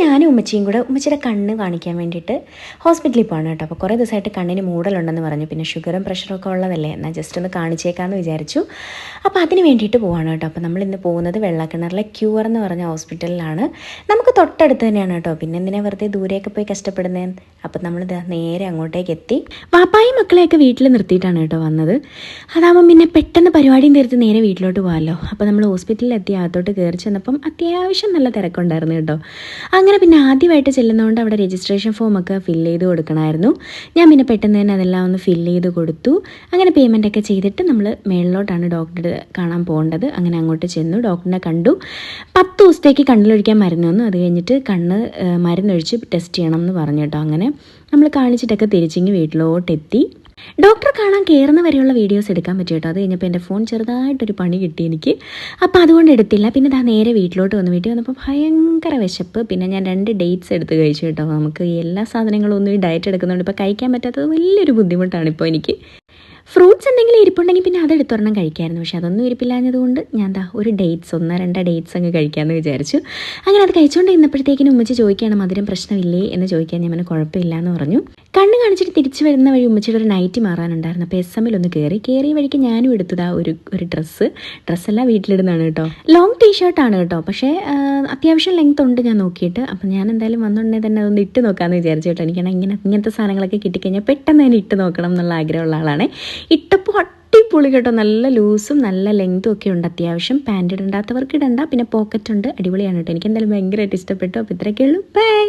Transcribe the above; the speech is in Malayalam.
ഞാനും ഉമ്മച്ചിയും കൂടെ ഉമ്മച്ചിയുടെ കണ്ണ് കാണിക്കാൻ വേണ്ടിയിട്ട് ഹോസ്പിറ്റലിൽ പോകണം കേട്ടോ. അപ്പോൾ കുറേ ദിവസമായിട്ട് കണ്ണിന് മൂടലുണ്ടെന്ന് പറഞ്ഞു. പിന്നെ ഷുഗറും പ്രഷറൊക്കെ ഉള്ളതല്ലേ, എന്നാൽ ജസ്റ്റ് ഒന്ന് കാണിച്ചേക്കാമെന്ന് വിചാരിച്ചു. അപ്പോൾ അതിന് വേണ്ടിയിട്ട് പോവാണ് കേട്ടോ. അപ്പോൾ നമ്മളിന്ന് പോകുന്നത് വെള്ളക്കിണറിലെ ക്യൂർ എന്ന് പറഞ്ഞ ഹോസ്പിറ്റലിലാണ്. നമുക്ക് തൊട്ടടുത്ത് തന്നെയാണ് കേട്ടോ. പിന്നെ എന്തിനാ വെറുതെ ദൂരെയൊക്കെ പോയി കഷ്ടപ്പെടുന്നത്. അപ്പോൾ നമ്മൾ നേരെ അങ്ങോട്ടേക്ക് എത്തി. പാപ്പായും മക്കളെയൊക്കെ വീട്ടിൽ നിർത്തിയിട്ടാണ് കേട്ടോ വന്നത്. അതാകുമ്പം പിന്നെ പെട്ടെന്ന് പരിപാടിയും തീർത്ത് നേരെ വീട്ടിലോട്ട് പോകാമല്ലോ. അപ്പോൾ നമ്മൾ ഹോസ്പിറ്റലിൽ എത്തി അകത്തോട്ട് കയറി ചെന്നപ്പം അത്യാവശ്യം നല്ല തിരക്കുണ്ടായിരുന്നു കേട്ടോ. അങ്ങനെ പിന്നെ ആദ്യമായിട്ട് ചെല്ലുന്നതുകൊണ്ട് അവിടെ രജിസ്ട്രേഷൻ ഫോമൊക്കെ ഫില്ല് ചെയ്ത് കൊടുക്കണമായിരുന്നു. ഞാൻ പിന്നെ പെട്ടെന്ന് തന്നെ അതെല്ലാം ഒന്ന് ഫില്ല് ചെയ്ത് കൊടുത്തു. അങ്ങനെ പേയ്മെൻറ്റൊക്കെ ചെയ്തിട്ട് നമ്മൾ മേളിലോട്ടാണ് ഡോക്ടറെ കാണാൻ പോകേണ്ടത്. അങ്ങനെ അങ്ങോട്ട് ചെന്നു, ഡോക്ടറിനെ കണ്ടു. 10 ദിവസത്തേക്ക് കണ്ണിലൊഴിക്കാൻ മരുന്ന് വന്നു. അത് കഴിഞ്ഞിട്ട് കണ്ണ് മരുന്നൊഴിച്ച് ടെസ്റ്റ് ചെയ്യണം എന്ന് പറഞ്ഞു കേട്ടോ. അങ്ങനെ നമ്മൾ കാണിച്ചിട്ടൊക്കെ തിരിച്ചിങ്ങി വീട്ടിലോട്ടെത്തി. ഡോക്ടറെ കാണാൻ കയറുന്ന വരെയുള്ള വീഡിയോസ് എടുക്കാൻ പറ്റും കേട്ടോ. അത് കഴിഞ്ഞപ്പോൾ എൻ്റെ ഫോൺ ചെറുതായിട്ടൊരു പണി കിട്ടി എനിക്ക്. അപ്പോൾ അതുകൊണ്ട് എടുത്തില്ല. പിന്നെ ഞാൻ നേരെ വീട്ടിലോട്ട് വന്നു. വീട്ടിൽ വന്നപ്പോൾ ഭയങ്കര വിശപ്പ്. പിന്നെ ഞാൻ 2 ഡേറ്റ്സ് എടുത്ത് കഴിച്ചു കേട്ടോ. നമുക്ക് എല്ലാ സാധനങ്ങളും ഒന്നും ഈ ഡയറ്റ് എടുക്കുന്നതുകൊണ്ട് ഇപ്പോൾ കഴിക്കാൻ പറ്റാത്തത് വലിയൊരു ബുദ്ധിമുട്ടാണ് ഇപ്പോൾ എനിക്ക്. ഫ്രൂട്ട്സ് എന്തെങ്കിലും ഇരിപ്പുണ്ടെങ്കിൽ പിന്നെ അതെടുത്തൊരെണ്ണം കഴിക്കാമായിരുന്നു. പക്ഷേ അതൊന്നും ഇരിപ്പില്ലാഞ്ഞതുകൊണ്ട് ഞാൻ ഒരു ഡേറ്റ്സ് 1-2 ഡേറ്റ്സ് അങ്ങ് കഴിക്കാമെന്ന് വിചാരിച്ചു. അങ്ങനെ അത് കഴിച്ചുകൊണ്ട് ഇന്നപ്പോഴത്തേക്കിനും ഉമ്മച്ചി ചോദിക്കുകയാണ് മധുരം പ്രശ്നമില്ലേ എന്ന് ചോദിക്കാൻ. ഞാൻ കുഴപ്പമില്ല എന്ന് പറഞ്ഞു. കണ്ണ് കാണിച്ചിട്ട് തിരിച്ചു വരുന്ന വഴി ഉമ്മച്ചിയുടെ ഒരു നൈറ്റി മാറാനുണ്ടായിരുന്നു. അപ്പോൾ SM-ൽ ഒന്ന് കയറിയ വഴിക്ക് ഞാനും എടുത്തതാ ഒരു ഡ്രസ്സല്ല വീട്ടിലിടുന്നതാണ് കേട്ടോ. ലോങ് ടീഷർട്ടാണ് കേട്ടോ. പക്ഷേ അത്യാവശ്യം ലെങ്ത് ഉണ്ട് ഞാൻ നോക്കിയിട്ട്. അപ്പം ഞാൻ എന്തായാലും വന്നുണ്ടെങ്കിൽ തന്നെ അതൊന്ന് ഇട്ട് നോക്കാമെന്ന് വിചാരിച്ചു കേട്ടോ. എനിക്കാണ് ഇങ്ങനത്തെ സാധനങ്ങളൊക്കെ കിട്ടിക്കഴിഞ്ഞാൽ പെട്ടെന്ന് തന്നെ ഇട്ട് നോക്കണം എന്നുള്ള ആഗ്രഹമുള്ള ആളാണ്. ഇട്ടപ്പോൾ അടിപൊളി കേട്ടോ. നല്ല ലൂസും നല്ല ലെങ്തും ഒക്കെ ഉണ്ട്. അത്യാവശ്യം പാൻറ് ഇടണ്ടാത്തവർക്ക് ഇടണ്ട. പിന്നെ പോക്കറ്റ് ഉണ്ട്. അടിപൊളിയാണ് കേട്ടോ. എനിക്ക് എന്തായാലും ഭയങ്കരമായിട്ട് ഇഷ്ടപ്പെട്ടു. അപ്പോൾ ഇത്രയൊക്കെ ഉള്ളൂ. ബൈ.